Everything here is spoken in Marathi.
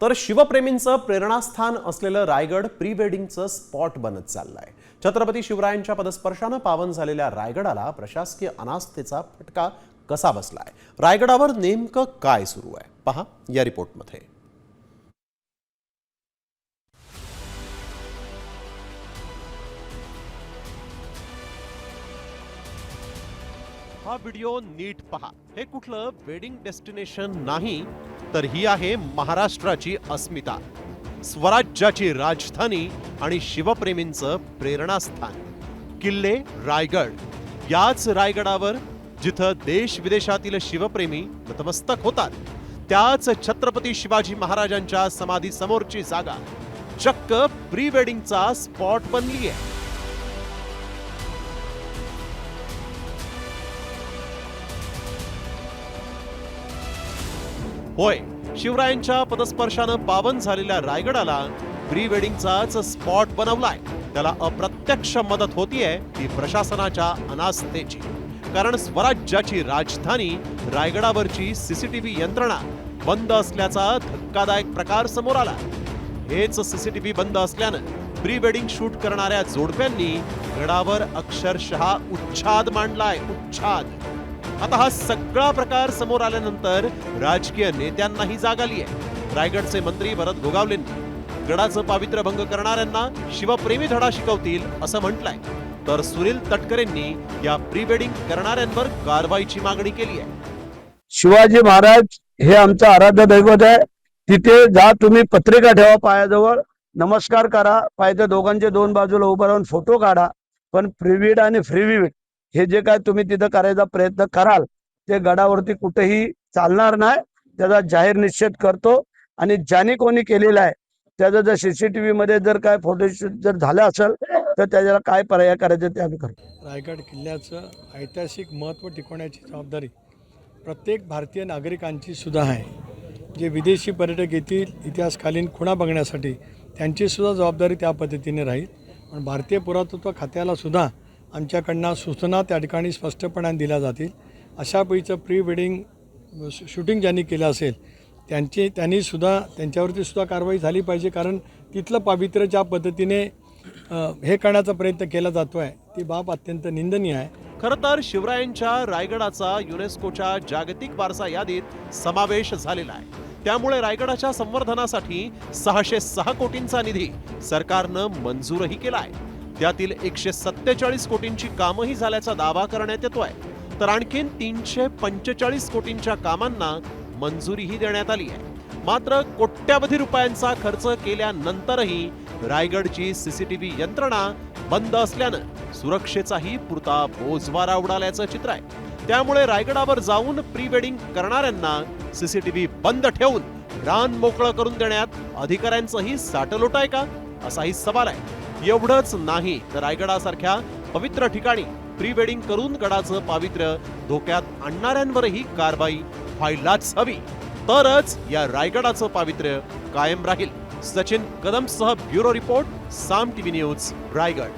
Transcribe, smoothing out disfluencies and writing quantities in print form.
तर शिवप्रेमींचं प्रेरणास्थान असलेलं रायगड प्री वेडिंगचं स्पॉट बनत चाललंय। छत्रपती शिवरायांच्या पदस्पर्शानं पावन झालेल्या रायगडाला प्रशासकीय अनास्थेचा फटका कसा बसलाय, रायगडावर नेमकं काय सुरू आहे, पहा या रिपोर्टमध्ये। हा व्हिडिओ नीट पहा। हे कुठलं वेडिंग डेस्टिनेशन नाही, तर ही आहे महाराष्ट्राची अस्मिता, स्वराज्याची राजधानी आणि शिवप्रेमींचं प्रेरणास्थान किल्ले रायगड। याच रायगडावर जिथं देश विदेशातील शिवप्रेमी नतमस्तक होतात, त्याच छत्रपती शिवाजी महाराजांच्या समाधी समोरची जागा चक्क प्री वेडिंगचा स्पॉट बनली आहे। होय, शिवरायांच्या पदस्पर्शानं पावन झालेल्या रायगडाला प्री वेडिंगचाच स्पॉट बनवलाय। त्याला अप्रत्यक्ष मदत होतीये ती प्रशासनाच्या अनास्थेची, कारण स्वराज्याची राजधानी रायगडावरची सीसीटीव्ही यंत्रणा बंद असल्याचा धक्कादायक प्रकार समोर आला। हेच सीसीटीव्ही बंद असल्यानं प्री वेडिंग शूट करणाऱ्या जोडप्यांनी गडावर अक्षरशः उच्छाद मांडलाय, उच्छाद। आता हा सगळा प्रकार समोर आल्यानंतर राजकीय नेत्यांनाही जाग आली आहे। रायगडचे मंत्री भरत गोगावलेंनी गडाचं पावित्र्य भंग करणाऱ्यांना शिवप्रेमी धडा शिकवतील असं म्हटलंय, तर सुनील तटकरेंनी या प्री वेडिंग करणाऱ्यांवर कारवाईची मागणी केली आहे। शिवाजी महाराज हे आमचं आराध्य दैवत आहे। तिथे जा, तुम्ही पत्रिका ठेवा पायाजवळ, नमस्कार करा, पायथ्या दोघांचे दोन बाजूला उभं राहून फोटो काढा, पण प्रीविड आणि फ्रीविड हे जे काय तुम्ही तिथं करायचा प्रयत्न कराल ते गडावरती कुठेही चालणार नाही। त्याचा जाहीर निषेध करतो, आणि ज्यांनी कोणी केलेला आहे त्याचा जर सीसीटीव्ही मध्ये जर काय फोटोशूट जर झालं असेल तर त्याला काय पर्याय करायचं ते आम्ही करतो। रायगड किल्ल्याचं ऐतिहासिक महत्त्व टिकवण्याची जबाबदारी प्रत्येक भारतीय नागरिकांची सुद्धा आहे। जे विदेशी पर्यटक येतील इतिहासकालीन खुणा बघण्यासाठी, त्यांची सुद्धा जबाबदारी त्या पद्धतीने राहील। पण भारतीय पुरातत्व खात्याला सुद्धा आमच्याकडनं सूचना त्या ठिकाणी स्पष्टपणे दिल्या जातील। अशा पैकीचं प्री वेडिंग शूटिंग ज्यांनी केलं असेल त्यांनी सुद्धा त्यांच्यावरती सुद्धा कारवाई झाली पाहिजे, कारण तिथलं पावित्र्य ज्या पद्धतीने हे करण्याचा प्रयत्न केला जातो आहे ती बाब अत्यंत निंदनीय आहे। खरं तर शिवरायांच्या रायगडाचा युनेस्कोच्या जागतिक वारसा यादीत समावेश झालेला आहे। त्यामुळे रायगडाच्या संवर्धनासाठी 606 कोटींचा निधी सरकारनं मंजूरही केलाय। त्यातील 147 कोटींची कामही झाल्याचा दावा करण्यात येतोय, तर आणखीन 345 कोटींच्या कामांना मंजुरीही देण्यात आली आहे। मात्र कोट्यावधी रुपयांचा खर्च केल्यानंतरही रायगडची सीसीटीव्ही यंत्रणा बंद असल्यानं सुरक्षेचाही पुरता बोजवारा उडाल्याचं चित्र आहे। त्यामुळे रायगडावर जाऊन प्री वेडिंग करणाऱ्यांना सीसीटीव्ही बंद ठेवून रान मोकळं करून देण्यात अधिकाऱ्यांचंही साटलोट आहे का, असाही सवाल आहे। एवढंच नाही तर रायगडासारख्या पवित्र ठिकाणी प्री वेडिंग करून गडाचं पावित्र्य धोक्यात आणणाऱ्यांवरही कारवाई व्हायलाच हवी, तरच या रायगडाचं पावित्र्य कायम राहील। सचिन कदमसह ब्युरो रिपोर्ट, साम टीव्ही न्यूज, रायगड।